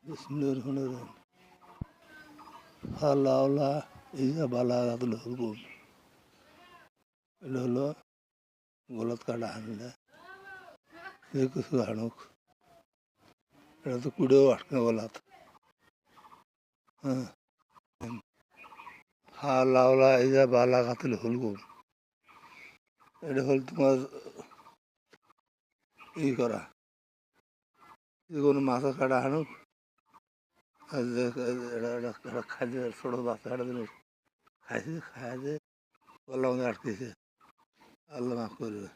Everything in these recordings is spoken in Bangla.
Bismillahirrahmanirrahim. হালাওলা ইজা বালাগাতুল হুকুম। এটা হলো গলত কাটা হানলে যে কিছু হানুক, এটা তো কুড়েও আটকে গলাত। হ্যাঁ, হালাওলা ইজা বালাগাতুল হুকুম, এটা হল তোমার ই করা, যে কোনো মাথা কাটা হানুক, আর এটা খাইছে ছোটো বাচ্চা কাটা দিলে খাইছে, খাইছে গলা মধ্যে আটকেছে, আল্লাহ মাফ করবে।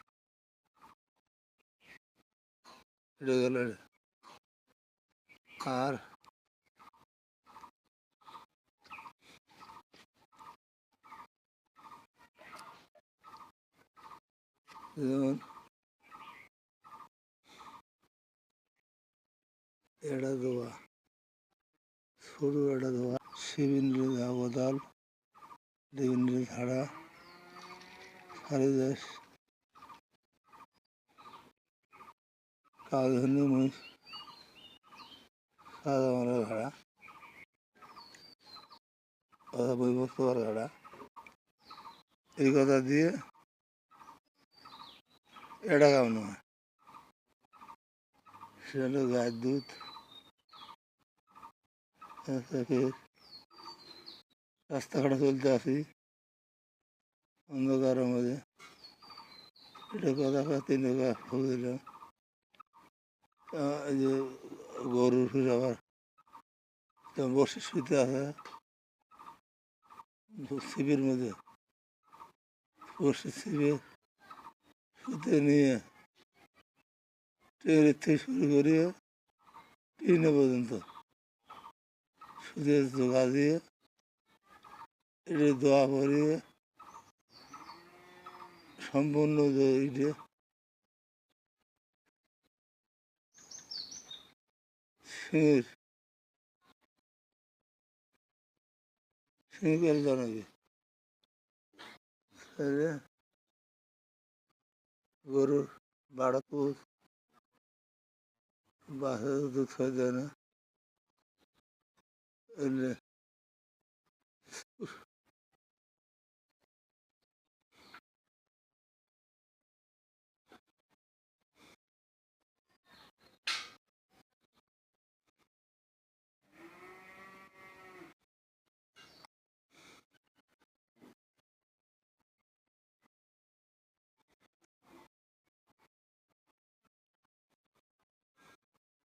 এটা গেল। আর যেমন এড়া দেওয়া, সরু এড়া দেওয়া, শিবিন্দ্রে দাবদাল, দেবিন্দ্রে ধারা, সারিদেশ, কালধনি মুখ, সাদা মালের ঘাড়া, কথা বই বস্তবার ঘাড়া, এই কথা দিয়ে এড়া কেমন হয়, সেটা হলো গায়ের দুধ, রাস্তাঘাটে চলতে আসি অন্ধকারের মধ্যে, এটা কথা তিন ফুল দিলাম, এই যে গরুর ফির আবার বসে শুতে আছে ছিপির মধ্যে, বসে ছিপে শুতে নিয়ে ট্রেনের থেকে শুরু করিয়ে ট্রেনে পর্যন্ত সুদের জোগা দিয়ে এটা দোয়া করিয়ে সম্পূর্ণ ইটে সিঁড়ির সিঁড়ির জানাবে গরুর বাড়াপুর বাসে দুধ খাওয়া যায় না, এলে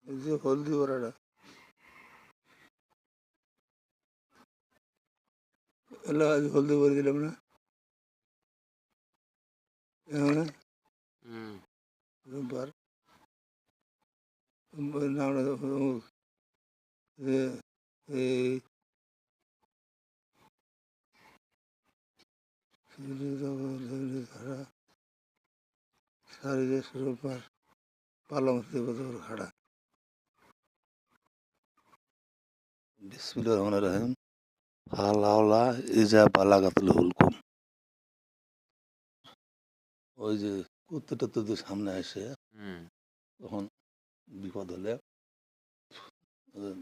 এই যে হলদি বড়াটা এলা আজ হলদি করে দিলাম না, এখানে রোববার নামটা এই ধারা সারিদেশ রোববার পালং দেবতার ঘাড়া। বিসমিল্লাহির রহমানির রহিম। হালাওলা ইজা বালাগাতুল হুলকুম। ওই যে কুত্তাটা যদি সামনে আসে তখন বিপদ হলে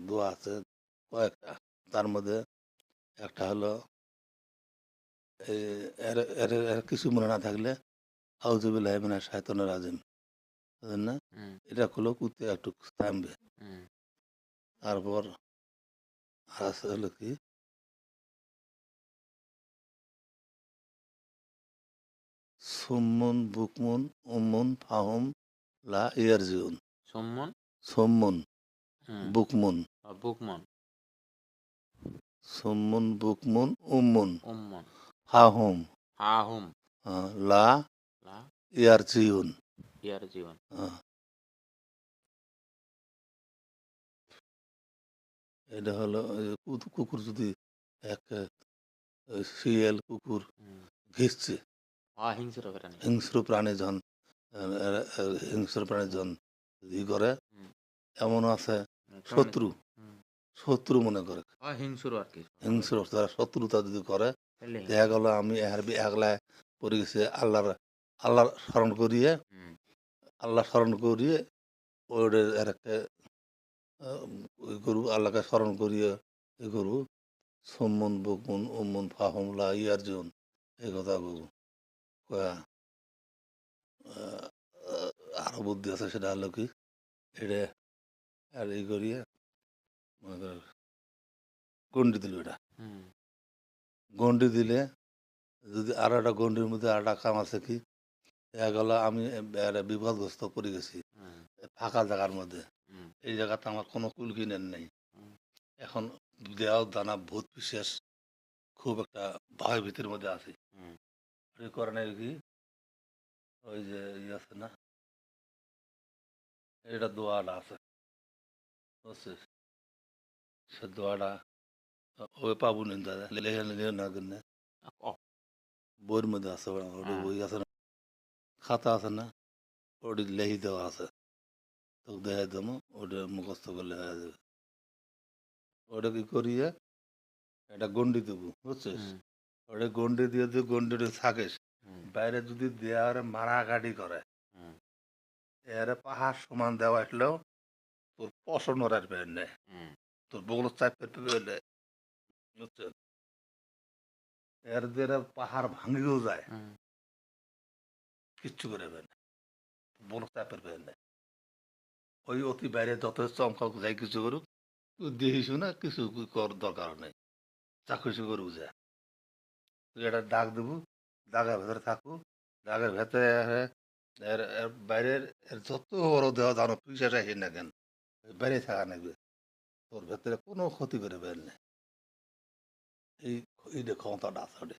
দোয়া আছে কয়েকটা, তার মধ্যে একটা হলো এর কিছু মনে না থাকলে আউযুবিল্লাহি মিনাশ শাইতানির রাজিম, বুঝলেন না? এটা হলো কুত্তে একটু থামবে। তারপর আছে হলো কি সুম্মুন বুকমুন উম্মুন ফাহুম লা ইয়ারজিউন। সুম্মুন বুকমুন সুম্মুন বুকমুন উম্মুন ফাহুম লা ইয়ারজিউন। এটা হলো কুকুর যদি এক শিয়াল কুকুর ঘিসছে, হিংস্র প্রাণী জন হিংস্র প্রাণী জন ই করে, এমন আছে শত্রু শত্রু মনে করে, হিংস্র তারা শত্রুতা যদি করে, দেখা গেল আমি একলায় পড়ে গেছি আল্লাহর স্মরণ করিয়ে ওদের একটা করবো আল্লাহকে স্মরণ করিয়ে এ করবো সম্মন বকুন ওমন ফাহমলা ইয়ারজন এই কথা বলবো কয়া আরো বুদ্ধি আছে সেটা হলো কি এটা আর এই করিয়ে মনে কর গন্ডি দিল এটা হুম গন্ডি দিলে যদি আর একটা গন্ডির মধ্যে আর একটা কাম আছে কি গেল আমি একটা বিপদগ্রস্ত পড়ে গেছি হুম ফাঁকা জায়গার মধ্যে হুম এই জায়গাতে আমার কোনো কুল কিনেন নেই হুম এখন দেওয়াল দানা ভূত বিশেষ খুব একটা ভয় ভীতির মধ্যে আছি হুম এই কারণে কি ওই যে ইয়ে আছে না এটা দোয়াটা আছে বুঝছিস সে দোয়াটা ওই পাবো নি দাদা লেখে লেখে না কিনে ও বইয়ের মধ্যে আছে ওটা হ্যাঁ বই আছে না খাতা আছে না ওটি লেখি দেওয়া আছে তোকে দেখা দেবো ওটা মুখস্থ করলে হয়ে যাবে ওটা কি করিয়ে এটা গন্ডি দেবো বুঝছিস হুম ওটা গন্ডি দিয়ে যদি গন্ডিটা থাকিস হুম বাইরে যদি দেওয়ার মারাকাটি করে হুম এর পাহাড় সমান দেওয়া আসলেও তোর পশন আর বের নেই হুম তোর বগুলো চাপ পেতে বের বুঝছেন এর দিয়ে পাহাড় ভাঙিও যায় হুম কিচ্ছু করে বের নেই বড় চাপের বের নেই ওই অতি বাইরে যত চমকাও যাই কিছু করুক তুই দেখিস না কিছু কর দরকার নেই চাকরি করুক যায় তুই এটা ডাক দেবো দাগের ভেতরে থাকবো দাগের ভেতরে এর এর বাইরের এর যত বড় দেওয়া জানো পিসাটা আসি না কেন বাইরে থাকা নেবে তোর ভেতরে কোনো ক্ষতি করে বের নেই এই এইটা ক্ষমতাটা আছে ওটা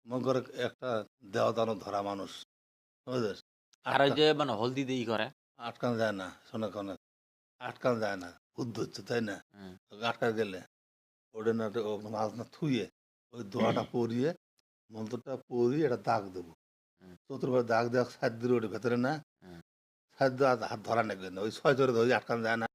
মনে করে একটা দেওয়া দানো ধরা মানুষ বুঝলিস আর ওই যে মানে হলদি দিয়ে ই করে আটকানো যায় না শোনে কনে আটকানো যায় না বুদ্ধ হচ্ছে তাই না হুম আটকা গেলে ওটা না মাছ না থুয়ে ওই দোয়াটা পরিয়ে মন্ত্রটা পরিয়ে এটা দাগ দেবো হুম চতুর্বার দাগ দেওয়া সাত দিলে ওটা ভেতরে না হুম সাত দেওয়া হাত ধরা নেবে না ওই ছয় ধরে ধরে আটকানো যায় না